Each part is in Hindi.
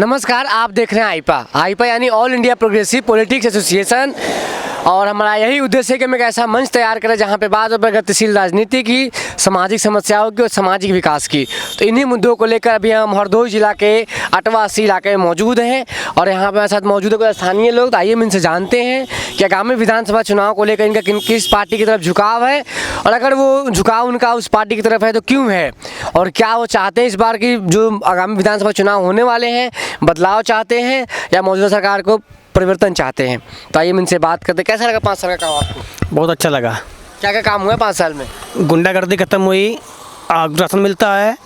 नमस्कार, आप देख रहे हैं आईपा यानी all India progressive politics association. और हमारा यही उद्देश्य है कि हम एक ऐसा मंच तैयार करें जहां पे बात हो प्रगतिशील राजनीति की, सामाजिक समस्याओं की और सामाजिक विकास की। तो इन्हीं मुद्दों को लेकर अभी हम हरदोई जिला के अटवासी इलाके में मौजूद हैं और यहाँ पे हमारे साथ मौजूद है कुछ स्थानीय लोग। तो आइए हम इनसे जानते हैं कि आगामी विधानसभा चुनाव को लेकर इनका किस पार्टी की तरफ झुकाव है, और अगर वो झुकाव उनका उस पार्टी की तरफ है तो क्यों है, और क्या वो चाहते हैं इस बार की जो आगामी विधानसभा चुनाव होने वाले हैं बदलाव चाहते हैं या मौजूदा सरकार को परिवर्तन चाहते हैं। तो आइए इनसे बात करते हैं। कैसा लगा 5 साल का काम आपको? बहुत अच्छा लगा। क्या क्या काम हुआ 5 साल में? गुंडागर्दी खत्म हुई, राशन मिलता है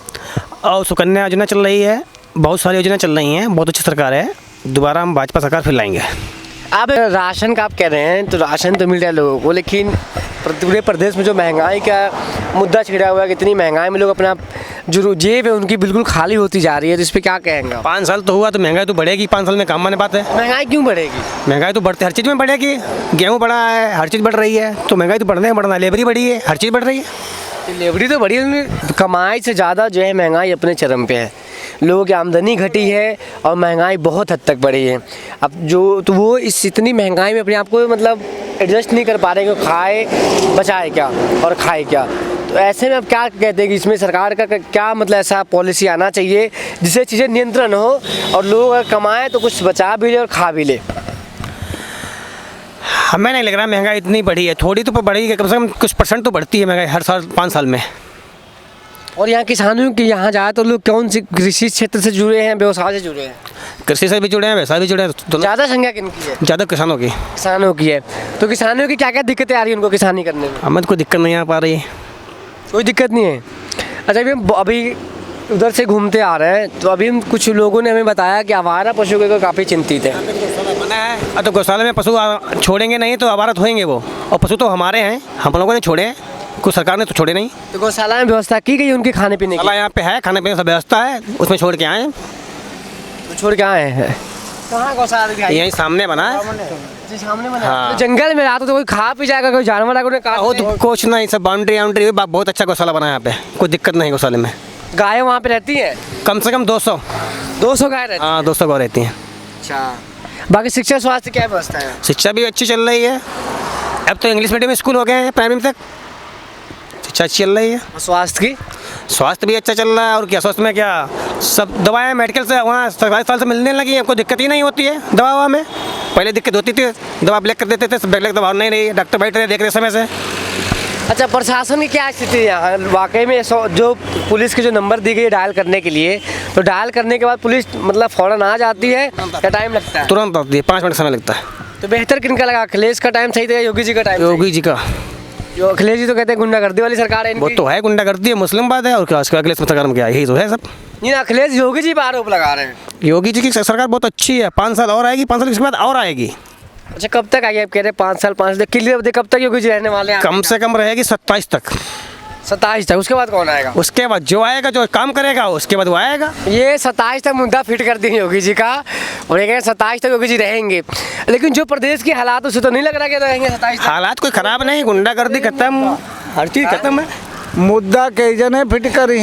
और सुकन्या योजना चल रही है, बहुत सारी योजना चल रही हैं। बहुत अच्छी सरकार है। दोबारा हम भाजपा सरकार फिर लाएंगे। आप राशन का आप कह रहे हैं तो राशन तो मिल रहा है लोगों को, लेकिन पूरे प्रदेश में जो महंगाई का मुद्दा छिड़ा हुआ है, कितनी महंगाई में लोग अपना जो जेब है उनकी बिल्कुल खाली होती जा रही है, तो इस पर क्या कहेंगे? 5 साल तो हुआ तो महंगाई तो बढ़ेगी। 5 साल में काम माने बात है। महंगाई क्यों बढ़ेगी? महंगाई तो बढ़ती हर चीज़ में बढ़ेगी। गेहूँ बढ़ा है, हर चीज़ बढ़ रही है, तो महंगाई तो बढ़ना है। लेबरी बढ़ी है, हर चीज़ बढ़ रही है। लेबरी तो बढ़ी है, कमाई से ज़्यादा जो है महंगाई अपने चरम पे है। लोगों की आमदनी घटी है और महंगाई बहुत हद तक बढ़ी है। अब जो तो वो इस इतनी महंगाई में अपने आप को मतलब एडजस्ट नहीं कर पा रहे कि खाए बचाए क्या और खाए क्या। तो ऐसे में अब क्या कहते हैं कि इसमें सरकार का क्या मतलब ऐसा पॉलिसी आना चाहिए जिससे चीज़ें नियंत्रण हो और लोग अगर कमाएँ तो कुछ बचा भी ले और खा भी ले। हमें नहीं लग रहा महंगाई इतनी बढ़ी है। थोड़ी तो बढ़ी है, कम से कम कुछ % तो बढ़ती है महंगाई हर साल 5 साल में। और यहाँ किसानों की यहाँ जाए तो लोग कौन सी कृषि क्षेत्र से जुड़े हैं, व्यवसाय से जुड़े हैं? कृषि से भी जुड़े हैं, व्यवसाय भी जुड़े हैं। ज़्यादा संख्या किनकी है? ज़्यादा किसानों की। किसानों की है। तो किसानों की क्या क्या दिक्कतें आ रही हैं उनको किसानी करने में? हमें तो कोई दिक्कत नहीं आ पा रही। कोई दिक्कत नहीं है। अच्छा, अभी उधर से घूमते आ रहे हैं तो अभी कुछ लोगों ने हमें बताया कि आवारा पशु को काफ़ी चिंतित है। बना है तो गौशाला में पशु छोड़ेंगे नहीं तो आवारा होएंगे वो, और पशु तो हमारे हैं, हम लोगों ने छोड़े हैं, कुछ सरकार ने तो छोड़े नहीं। तो गौशाला में व्यवस्था की गई उनके खाने पीने की? यहाँ पे है, खाने पीने की व्यवस्था है, उसमें छोड़ के आए। तो छोड़ के आए हैं कहाँ गौशाला? यहीं सामने बना है। सामने बना? हाँ। तो जंगल में रहा तो कोई खा पी जाएगा, कोई जानवर आकर तो कुछ नहीं, सब बाउंड्री बहुत अच्छा गौशाला बना है यहाँ पे, कोई दिक्कत नहीं गौशाले में। गायें वहाँ पे रहती हैं? कम से कम 200 गाय रहती? हाँ, 200 गाय रहती हैं। अच्छा, बाकी शिक्षा स्वास्थ्य क्या व्यवस्था है? शिक्षा भी अच्छी चल रही है। अब तो इंग्लिश मीडियम स्कूल हो गए हैं, प्राइमरी तक शिक्षा अच्छी चल रही है। स्वास्थ्य की? स्वास्थ्य भी अच्छा चल रहा है। और क्या स्वास्थ्य में क्या सब दवाएं मेडिकल से वहाँ सरकारी अस्पताल से मिलने लगी हैं, कोई दिक्कत ही नहीं होती है दवा में। पहले दिक्कत होती थी, दवा ब्लैक कर देते थे, ब्लैक दवा नहीं रही, डॉक्टर बैठ रहे देख रहे समय से। अच्छा, प्रशासन की क्या स्थिति है यहाँ? वाकई में जो पुलिस की जो नंबर दी गई है डायल करने के लिए, तो डायल करने के बाद पुलिस मतलब फ़ौरन आ जाती है या टाइम लगता है? तुरंत आती है, 5 मिनट समय लगता है। तो बेहतर किनका लगा, अखिलेश का टाइम सही था या योगी जी का टाइम? योगी जी का। जो अखिलेश जी तो कहते हैं गुंडागर्दी वाली सरकार है इनकी। वो तो है गुंडागर्दी है, मुस्लिम बात है, और क्या अखिलेश सरकार में क्या, यही तो है सब। नहीं, अखिलेश योगी जी पर आरोप लगा रहे हैं। योगी जी की सरकार बहुत अच्छी है, 5 साल और आएगी, 5 साल के बाद और आएगी। अच्छा, कब तक आएगी? आप कह रहे हैं 5 साल क्लियर, कब तक योगी जी रहने वाले हैं? कम से कम रहेगी 27 तक। 27 तक? उसके बाद कौन आएगा? उसके बाद जो आएगा, जो काम करेगा उसके बाद वो आएगा। ये 27 तक मुद्दा फिट कर दिए योगी जी का, और ये 27 तक योगी जी रहेंगे। लेकिन जो प्रदेश के हालात उसे तो नहीं लग रहा कि रहेंगे 27 तक। हालात कोई खराब नहीं, गुंडागर्दी खत्म, हर चीज़ खत्म है। मुद्दा कई जने फिट करी।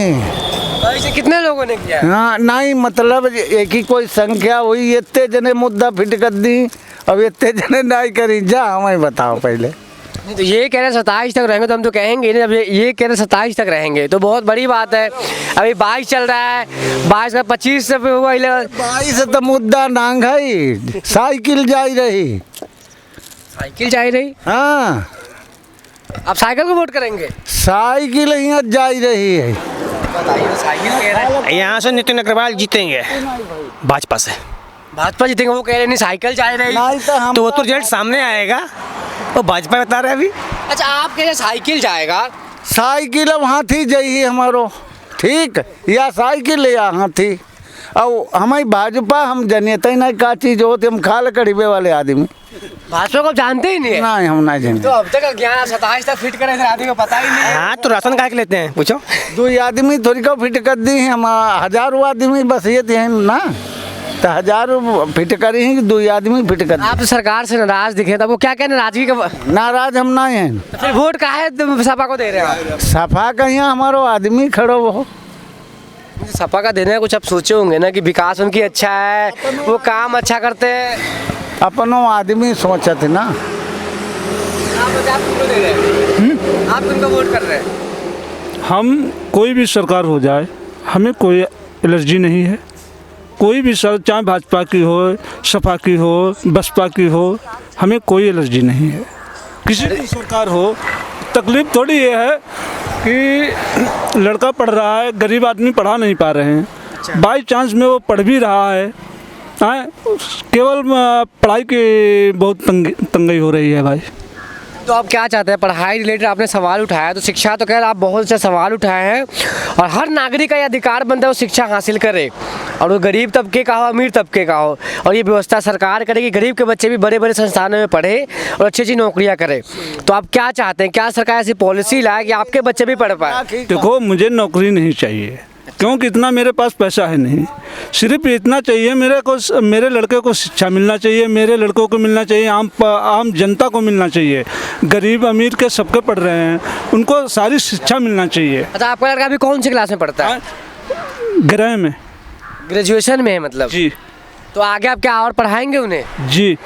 ऐसे कितने लोगों ने किया? हाँ, नहीं मतलब एक ही कोई संख्या हुई, इतने जने मुद्दा फिट कर दी, अब इतने जने नहीं करी। जा हमें बताओ पहले। नहीं, तो ये कह रहे हैं 27 तक रहेंगे, तो हम तो कहेंगे नहीं। अब ये कह रहे हैं 27 तक रहेंगे तो बहुत बड़ी बात है। अभी 22 चल रहा है, 22 का 25 से हुआ। 22 तो मुद्दा नांग है, साइकिल जा रही। साइकिल जा रही? हाँ, आप साइकिल को वोट करेंगे? साइकिल यहाँ जा रही है। बताइए, साइकिल कह रहे हैं। यहाँ से नितिन अग्रवाल जीतेंगे भाजपा से। भाजपा जीतेंगे? वो कह रहे नहीं साइकिल जा रही। तो वो तो रिजल्ट सामने आएगा, वो भाजपा बता रहे अभी। अच्छा, आप कह रहे हैं साइकिल जाएगा? साइकिल वहाँ थी जाइए हमारो, ठीक, या साइकिल या हाथी। अब हमारी भाजपा हम जनियत ही नहीं का चीज़ होती, हम खाल करीबे वाले आदमी भाजपा को जानते ही नहीं है। नहीं, हम नहीं जानते। तो अब तक ज्ञान 27 तक फिट करे आदमी को पता ही नहीं है। हाँ, तो राशन काहे के लेते हैं पूछो? 2 आदमी थोड़ी को फिट कर दी हैं, हम 1000 आदमी बस ये थे ना, तो 1000 फिट करी हैं कि 2 आदमी फिट कर। आप सरकार से नाराज दिखे था, वो क्या कह नाराजगी का? नाराज हम नहीं हैं। तो फिर वोट काहे सपा को दे रहे हैं? सफा का यहाँ हमारो आदमी खड़ो वो सपा का देने का कुछ आप सोचे होंगे ना कि विकास उनकी अच्छा है, वो काम अच्छा करते हैं। अपनों आदमी सोचत ना। आप किनको दे रहे हैं? आप किनको वोट कर रहे हैं? हम कोई भी सरकार हो जाए हमें कोई एलर्जी नहीं है। कोई भी सर, चाहे भाजपा की हो, सपा की हो, बसपा की हो, हमें कोई एलर्जी नहीं है। किसी भी सरकार हो, तकलीफ थोड़ी ये है कि लड़का पढ़ रहा है, गरीब आदमी पढ़ा नहीं पा रहे हैं। बाई चांस में वो पढ़ भी रहा है, केवल पढ़ाई की बहुत तंगी हो रही है भाई। तो आप क्या चाहते हैं? पढ़ाई रिलेटेड आपने सवाल उठाया, तो शिक्षा तो खैर आप बहुत से सवाल उठाए हैं, और हर नागरिक का ये अधिकार बनता है वो शिक्षा हासिल करे, और वो गरीब तबके का हो, अमीर तबके का हो, और ये व्यवस्था सरकार करे कि गरीब के बच्चे भी बड़े बड़े संस्थानों में पढ़े और अच्छी अच्छी नौकरियां करे। तो आप क्या चाहते हैं? क्या सरकार ऐसी पॉलिसी लाए कि आपके बच्चे भी पढ़ पाए? देखो, मुझे नौकरी नहीं चाहिए क्योंकि इतना मेरे पास पैसा है नहीं। सिर्फ इतना चाहिए मेरे लड़के को शिक्षा मिलना चाहिए, मेरे लड़कों को मिलना चाहिए, आम जनता को मिलना चाहिए। गरीब अमीर के सबके पढ़ रहे हैं, उनको सारी शिक्षा मिलना चाहिए। अच्छा, आपका लड़का अभी कौन सी क्लास में पढ़ता है? गृह में, ग्रेजुएशन में है मतलब? जी। तो आगे आप क्या और पढ़ाएंगे उन्हें? जी,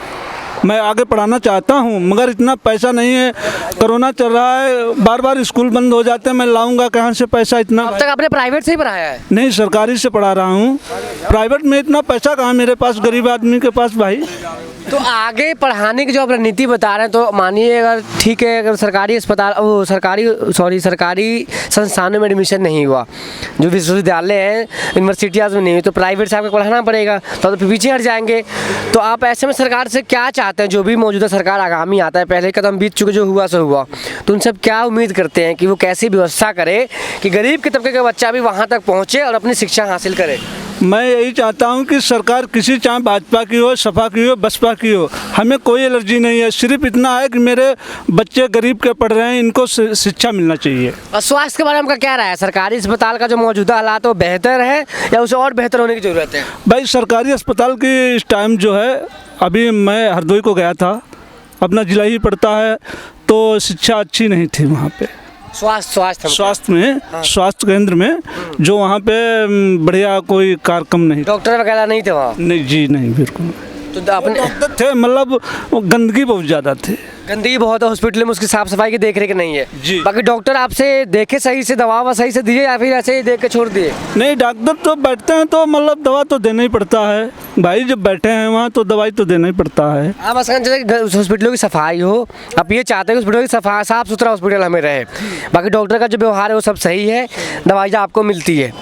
मैं आगे पढ़ाना चाहता हूँ, मगर इतना पैसा नहीं है। कोरोना चल रहा है, बार बार स्कूल बंद हो जाते हैं, मैं लाऊंगा कहाँ से पैसा इतना? अब तक आपने प्राइवेट से ही पढ़ाया है? नहीं, सरकारी से पढ़ा रहा हूँ। प्राइवेट में इतना पैसा कहाँ मेरे पास, गरीब आदमी के पास भाई। तो आगे पढ़ाने की जो आप रणनीति बता रहे हैं, तो मानिए अगर ठीक है, अगर सरकारी संस्थानों में एडमिशन नहीं हुआ, जो विश्वविद्यालय हैं, यूनिवर्सिटियाँ में नहीं हुई, तो प्राइवेट से आपको पढ़ाना पड़ेगा, तो फिर पीछे हट जाएंगे। तो आप ऐसे में सरकार से क्या चाहते हैं? जो भी मौजूदा सरकार आगामी आता है, पहले कदम बीत चुके, जो हुआ सो हुआ, तो उनसे क्या उम्मीद करते हैं कि वो कैसी व्यवस्था करे कि गरीब के तबके का बच्चा भी वहाँ तक पहुँचे और अपनी शिक्षा हासिल करे? मैं यही चाहता हूं कि सरकार किसी, चाहे भाजपा की हो, सपा की हो, बसपा की हो, हमें कोई एलर्जी नहीं है। सिर्फ इतना है कि मेरे बच्चे गरीब के पढ़ रहे हैं, इनको शिक्षा मिलना चाहिए। और स्वास्थ्य के बारे में आपका क्या राय है? सरकारी अस्पताल का जो मौजूदा हालात है वो बेहतर है या उसे और बेहतर होने की ज़रूरत है? भाई, सरकारी अस्पताल की इस टाइम जो है, अभी मैं हरदोई को गया था, अपना जिला ही पड़ता है, तो शिक्षा अच्छी नहीं थी वहाँ पे। स्वास्थ्य केंद्र में जो वहाँ पे बढ़िया कोई कार्यक्रम नहीं, डॉक्टर वगैरह नहीं थे वहाँ? नहीं जी, नहीं, बिल्कुल। तो अपने थे, मतलब गंदगी बहुत ज़्यादा थी। गंदगी बहुत है हॉस्पिटल में, उसकी साफ सफाई की देख रेख नहीं है जी। बाकी डॉक्टर आपसे देखे सही से, दवा सही से दिए या फिर ऐसे ही देख के छोड़ दिए? नहीं, डॉक्टर तो बैठते हैं तो मतलब दवा तो देना ही पड़ता है भाई, जब बैठे हैं वहाँ तो दवाई तो देना ही पड़ता है। आप बस जैसे हॉस्पिटलों की सफाई हो, आप ये चाहते हैं हॉस्पिटलों की सफाई, साफ सुथरा हॉस्पिटल हमें रहे, बाकी डॉक्टर का जो व्यवहार है वो सब सही है, दवाई आपको मिलती है।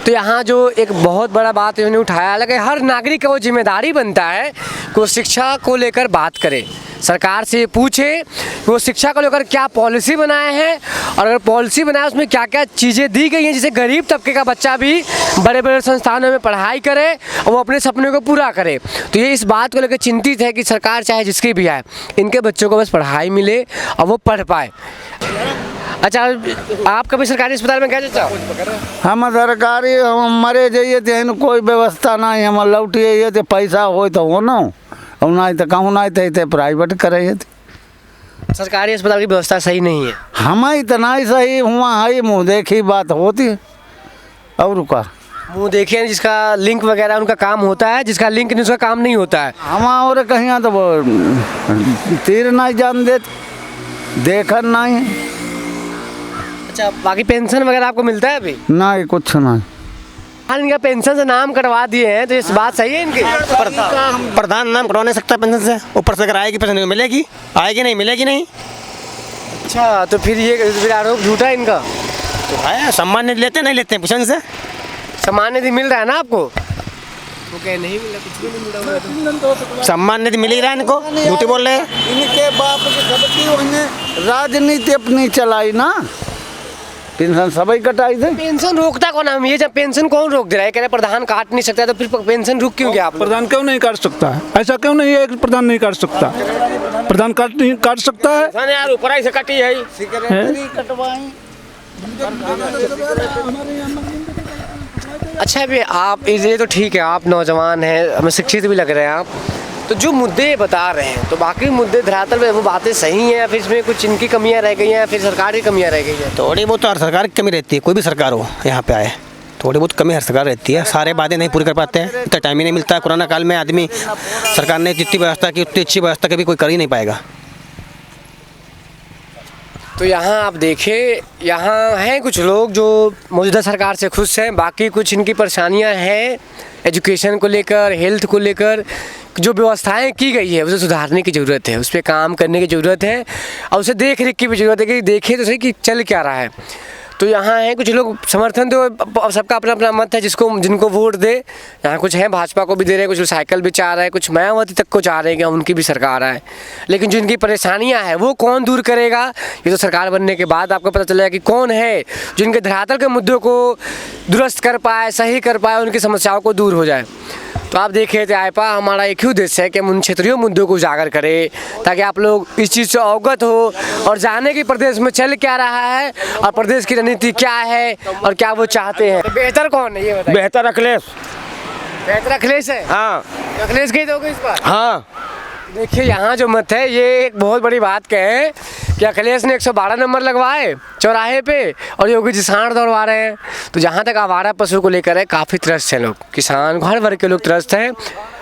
तो यहाँ जो एक बहुत बड़ा बात इन्होंने उठाया, हालांकि हर नागरिक का वो जिम्मेदारी बनता है कि वो शिक्षा को लेकर बात करे, सरकार से पूछे कि वो शिक्षा को लेकर क्या पॉलिसी बनाए हैं, और अगर पॉलिसी बनाए उसमें क्या क्या चीज़ें दी गई हैं जिससे गरीब तबके का बच्चा भी बड़े बड़े संस्थानों में पढ़ाई करे और वो अपने सपने को पूरा करे। तो ये इस बात को लेकर चिंतित है कि सरकार चाहे जिसकी भी आए, इनके बच्चों को बस पढ़ाई मिले और वो पढ़ पाए। अच्छा, आप कभी सरकारी अस्पताल में गए? हम सरकारी हम मरे जाइए तो कोई व्यवस्था नहीं, हम लौटिए तो पैसा हो तो हो ना, और नहीं तो कहूँ नहीं तो प्राइवेट करे। सरकारी अस्पताल की व्यवस्था सही नहीं है? हम इतना ही सही हुआ है, मुँह देखी बात होती है और का मुँह देखिए, जिसका लिंक वगैरह उनका काम होता है, जिसका लिंक नहीं उसका काम नहीं होता है। हम और कहीं तो वो तीर नहीं जान देते, देखन नहीं। अच्छा, बाकी पेंशन वगैरह आपको मिलता है अभी? नहीं, कुछ नहीं। हाँ, इनका पेंशन से नाम कटवा दिए हैं, तो इस बात सही है इनकी? प्रधान नाम करवा नहीं सकता पेंशन से, ऊपर से अगर आएगी पेंशन मिलेगी, आएगी नहीं, मिलेगी नहीं। अच्छा, तो फिर ये फिर आरोप झूठा है इनका? तो है, सम्मान निधि लेते नहीं लेते पेंशन से? सम्मान निधि मिल रहा है ना आपको? वो कहे नहीं मिला, कुछ भी नहीं मिल रहा। सम्मान निधि मिल ही रहा है इनको, झूठी बोल रहे हैं। इनके बाप की सबकी उन्हें राजनीति अपनी चलाई ना, पेंशन सभी कटाई थे। पेंशन रोकता कौन? हम ये जब पेंशन कौन रोक दे रहा है? कह रहे प्रधान काट नहीं सकता, तो फिर पेंशन रुक क्यों गया? आप प्रधान क्यों नहीं काट सकता है? ऐसा क्यों नहीं है कि प्रधान नहीं काट सकता? प्रधान काट सकता है यार, ऊपर से कटी है। अच्छा भी आप ये तो ठीक है, आप नौजवान हैं, हमें शिक्षित भी लग रहे हैं आप, तो जो मुद्दे बता रहे हैं, तो बाकी मुद्दे धरातल पे वो बातें सही हैं या फिर इसमें कुछ इनकी कमियां रह गई हैं या फिर सरकार की कमियां रह गई हैं? थोड़ी बहुत तो सरकार की कमी रहती है, कोई भी सरकार हो यहाँ पे आए, थोड़ी बहुत कमी हर सरकार रहती है, सारे वादे नहीं पूरे कर पाते हैं, इतना टाइम ही नहीं मिलता। कोरोना काल में आदमी सरकार ने जितनी व्यवस्था की उतनी अच्छी व्यवस्था कभी कोई कर ही नहीं पाएगा। तो यहाँ आप देखिए, यहाँ हैं कुछ लोग जो मौजूदा सरकार से खुश हैं, बाकी कुछ इनकी परेशानियाँ हैं एजुकेशन को लेकर, हेल्थ को लेकर। जो व्यवस्थाएं की गई है उसे सुधारने की ज़रूरत है, उस पर काम करने की ज़रूरत है और उसे देख रेख की भी ज़रूरत है कि देखें तो सही कि चल क्या रहा है। तो यहाँ है कुछ लोग समर्थन, तो सबका अपना अपना मत है जिसको जिनको वोट दे। यहाँ कुछ हैं भाजपा को भी दे रहे हैं, कुछ साइकिल भी चाह रहे हैं, कुछ मायावती तक को चाह रहे हैं कि उनकी भी सरकार आए। लेकिन जो इनकी परेशानियाँ हैं वो कौन दूर करेगा, ये तो सरकार बनने के बाद आपको पता चलेगा कि कौन है जो इनके धरातल के मुद्दों को दुरुस्त कर पाए, सही कर पाए, उनकी समस्याओं को दूर हो जाए। तो आप देखे थे आईपा, हमारा एक ही उद्देश्य है कि हम उन क्षेत्रीय मुद्दों को उजागर करें ताकि आप लोग इस चीज़ से अवगत हो और जाने कि प्रदेश में चल क्या रहा है और प्रदेश की रणनीति क्या है और क्या वो चाहते हैं। तो बेहतर कौन है ये बताइए। बेहतर अखिलेश। बेहतर अखिलेश है। हाँ, अखिलेश गई दोगे इस बार। हाँ, देखिए यहाँ जो मत है ये एक बहुत बड़ी बात कहें कि अखिलेश ने 112 नंबर लगवाए चौराहे पे और योगी जी सांड दौड़वा रहे हैं। तो जहाँ तक आवारा पशु को लेकर है काफ़ी त्रस्त हैं लोग, किसान हर वर्ग के लोग त्रस्त हैं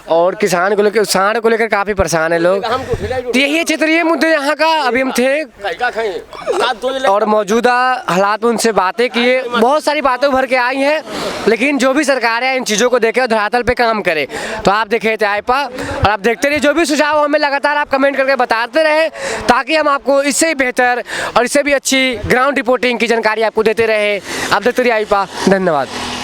और किसान को लेकर, सांड को लेकर काफ़ी परेशान है लोग। तो यही क्षेत्रीय मुद्दे यहाँ का अभी हम थे और मौजूदा हालात में उनसे बातें किए, बहुत सारी बातें उभर के आई हैं। लेकिन जो भी सरकार है इन चीज़ों को देखे और धरातल पे काम करे। तो आप देखे थे आईपा और आप देखते रहिए, जो भी सुझाव हमें लगातार आप कमेंट करके बताते रहे ताकि हम आपको इससे भी बेहतर और इससे भी अच्छी ग्राउंड रिपोर्टिंग की जानकारी आपको देते रहे। आप देखते रहिए आईपा। धन्यवाद।